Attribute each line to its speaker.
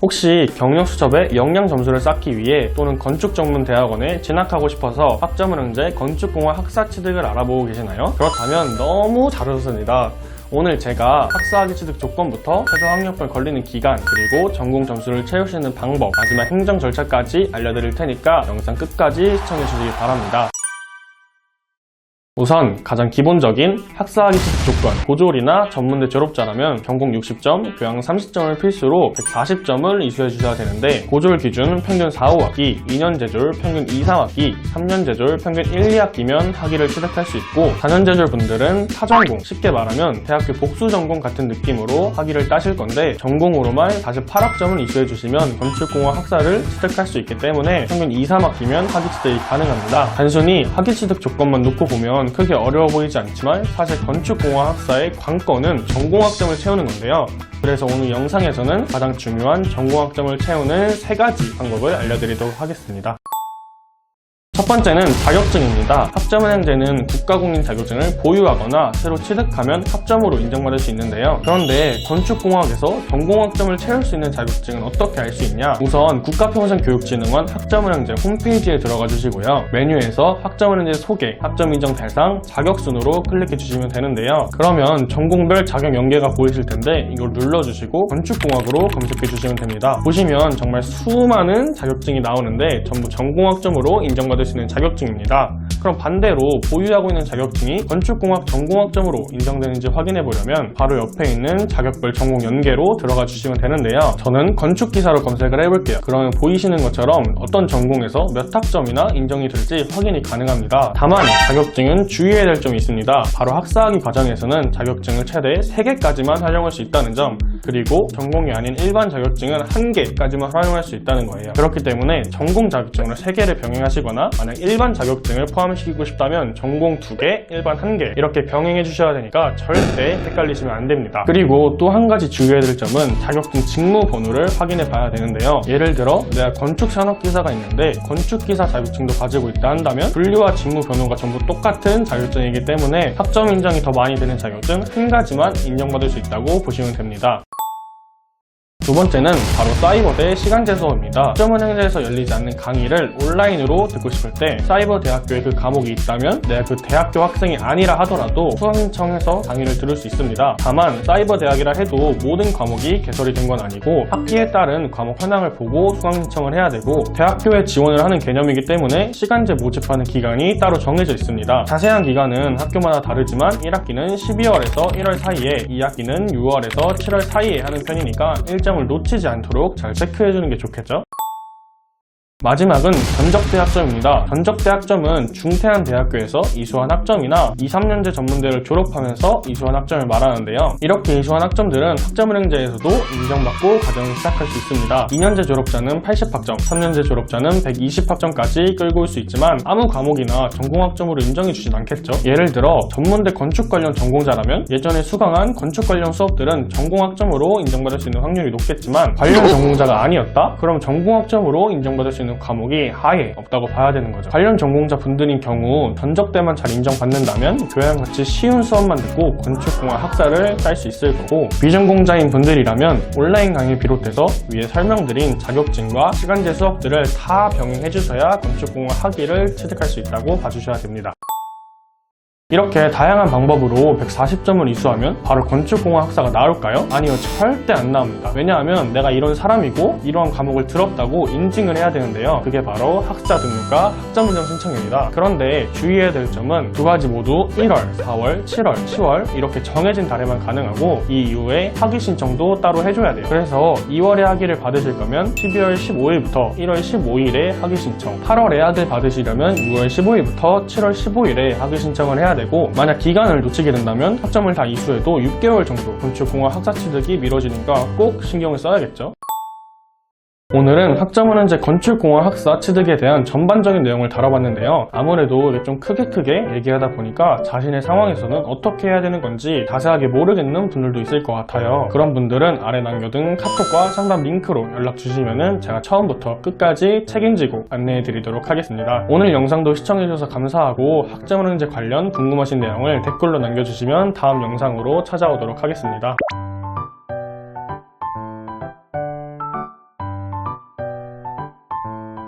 Speaker 1: 혹시 경력수첩에 영양 점수를 쌓기 위해 또는 건축 전문 대학원에 진학하고 싶어서 학점은행제 건축공학 학사 취득을 알아보고 계시나요? 그렇다면 너무 잘 오셨습니다. 오늘 제가 학사학위 취득 조건부터 최저 학력별 걸리는 기간, 그리고 전공 점수를 채울 수 있는 방법, 마지막 행정 절차까지 알려드릴 테니까 영상 끝까지 시청해주시기 바랍니다. 우선 가장 기본적인 학사학위 취득 조건, 고졸이나 전문대 졸업자라면 전공 60점, 교양 30점을 필수로 140점을 이수해 주셔야 되는데, 고졸 기준 평균 4, 5학기, 2년 제졸 평균 2, 3학기, 3년 제졸 평균 1, 2학기면 학위를 취득할 수 있고, 4년 제졸 분들은 타전공, 쉽게 말하면 대학교 복수 전공 같은 느낌으로 학위를 따실 건데, 전공으로만 48학점을 이수해 주시면 건축공학 학사를 취득할 수 있기 때문에 평균 2, 3학기면 학위 취득이 가능합니다. 단순히 학위 취득 조건만 놓고 보면 크게 어려워 보이지 않지만 사실 건축공학 학사의 관건은 전공학점을 채우는 건데요. 그래서 오늘 영상에서는 가장 중요한 전공학점을 채우는 3가지 방법을 알려드리도록 하겠습니다. 첫 번째는 자격증입니다. 학점은행제는 국가공인 자격증을 보유하거나 새로 취득하면 학점으로 인정받을 수 있는데요. 그런데 건축공학에서 전공학점을 채울 수 있는 자격증은 어떻게 알 수 있냐? 우선 국가평생교육진흥원 학점은행제 홈페이지에 들어가 주시고요. 메뉴에서 학점은행제 소개, 학점 인정 대상, 자격 순으로 클릭해 주시면 되는데요. 그러면 전공별 자격 연계가 보이실 텐데 이걸 눌러주시고 건축공학으로 검색해 주시면 됩니다. 보시면 정말 수많은 자격증이 나오는데 전부 전공학점으로 인정받을 수 있는 자격증입니다. 그럼 반대로 보유하고 있는 자격증이 건축공학 전공학점으로 인정되는지 확인해 보려면 바로 옆에 있는 자격별 전공 연계로 들어가 주시면 되는데요. 저는 건축기사로 검색을 해볼게요. 그러면 보이시는 것처럼 어떤 전공에서 몇 학점이나 인정이 될지 확인이 가능합니다. 다만 자격증은 주의해야 될 점이 있습니다. 바로 학사학위 과정에서는 자격증을 최대 3개까지만 활용할 수 있다는 점, 그리고 전공이 아닌 일반 자격증은 1개까지만 활용할 수 있다는 거예요. 그렇기 때문에 전공 자격증을 3개를 병행하시거나 만약 일반 자격증을 포함시키고 싶다면 전공 2개, 일반 1개 이렇게 병행해 주셔야 되니까 절대 헷갈리시면 안 됩니다. 그리고 또 한 가지 주의해야 될 점은 자격증 직무 번호를 확인해 봐야 되는데요. 예를 들어 내가 건축산업기사가 있는데 건축기사 자격증도 가지고 있다 한다면 분류와 직무 번호가 전부 똑같은 자격증이기 때문에 학점 인정이 더 많이 되는 자격증 1가지만 인정받을 수 있다고 보시면 됩니다. 두 번째는 바로 사이버대 시간제 수업입니다. 학점은행제에서 열리지 않는 강의를 온라인으로 듣고 싶을 때 사이버 대학교에 그 과목이 있다면 내가 그 대학교 학생이 아니라 하더라도 수강 신청해서 강의를 들을 수 있습니다. 다만 사이버 대학이라 해도 모든 과목이 개설이 된 건 아니고 학기에 따른 과목 현황을 보고 수강 신청을 해야 되고 대학교에 지원을 하는 개념이기 때문에 시간제 모집하는 기간이 따로 정해져 있습니다. 자세한 기간은 학교마다 다르지만 1학기는 12월에서 1월 사이에, 2학기는 6월에서 7월 사이에 하는 편이니까 일정을 놓치지 않도록 잘 체크해주는 게 좋겠죠? 마지막은 전적대 학점입니다. 전적대 학점은 중퇴한 대학교에서 이수한 학점이나 2, 3년제 전문대를 졸업하면서 이수한 학점을 말하는데요. 이렇게 이수한 학점들은 학점은행제에서도 인정받고 과정을 시작할 수 있습니다. 2년제 졸업자는 80학점, 3년제 졸업자는 120학점까지 끌고 올 수 있지만 아무 과목이나 전공학점으로 인정해주진 않겠죠. 예를 들어 전문대 건축 관련 전공자라면 예전에 수강한 건축 관련 수업들은 전공학점으로 인정받을 수 있는 확률이 높겠지만 관련 전공자가 아니었다? 그럼 전공학점으로 인정받을 수 있는 과목이 아예 없다고 봐야 되는 거죠. 관련 전공자 분들인 경우 전적대만 잘 인정받는다면 교양같이 쉬운 수업만 듣고 건축공학 학사를 딸 수 있을 거고, 비전공자인 분들이라면 온라인 강의 비롯해서 위에 설명드린 자격증과 시간제 수업들을 다 병행해 주셔야 건축공학 학위를 취득할 수 있다고 봐주셔야 됩니다. 이렇게 다양한 방법으로 140점을 이수하면 바로 건축공학 학사가 나올까요? 아니요, 절대 안 나옵니다. 왜냐하면 내가 이런 사람이고 이러한 과목을 들었다고 인증을 해야 되는데요. 그게 바로 학사 등록과 학점 인정 신청입니다. 그런데 주의해야 될 점은 두 가지 모두 1월, 4월, 7월, 10월 이렇게 정해진 달에만 가능하고 이 이후에 학위 신청도 따로 해줘야 돼요. 그래서 2월에 학위를 받으실 거면 12월 15일부터 1월 15일에 학위 신청, 8월에 학위를 받으시려면 6월 15일부터 7월 15일에 학위 신청을 해야 되고, 만약 기간을 놓치게 된다면 학점을 다 이수해도 6개월 정도 건축공학 학사 취득이 미뤄지니까 꼭 신경을 써야겠죠. 오늘은 학점은행제 건축공학 학사 취득에 대한 전반적인 내용을 다뤄봤는데요. 아무래도 이게 좀 크게 얘기하다 보니까 자신의 상황에서는 어떻게 해야 되는 건지 자세하게 모르겠는 분들도 있을 것 같아요. 그런 분들은 아래 남겨둔 카톡과 상담 링크로 연락 주시면은 제가 처음부터 끝까지 책임지고 안내해 드리도록 하겠습니다. 오늘 영상도 시청해 주셔서 감사하고 학점은행제 관련 궁금하신 내용을 댓글로 남겨주시면 다음 영상으로 찾아오도록 하겠습니다.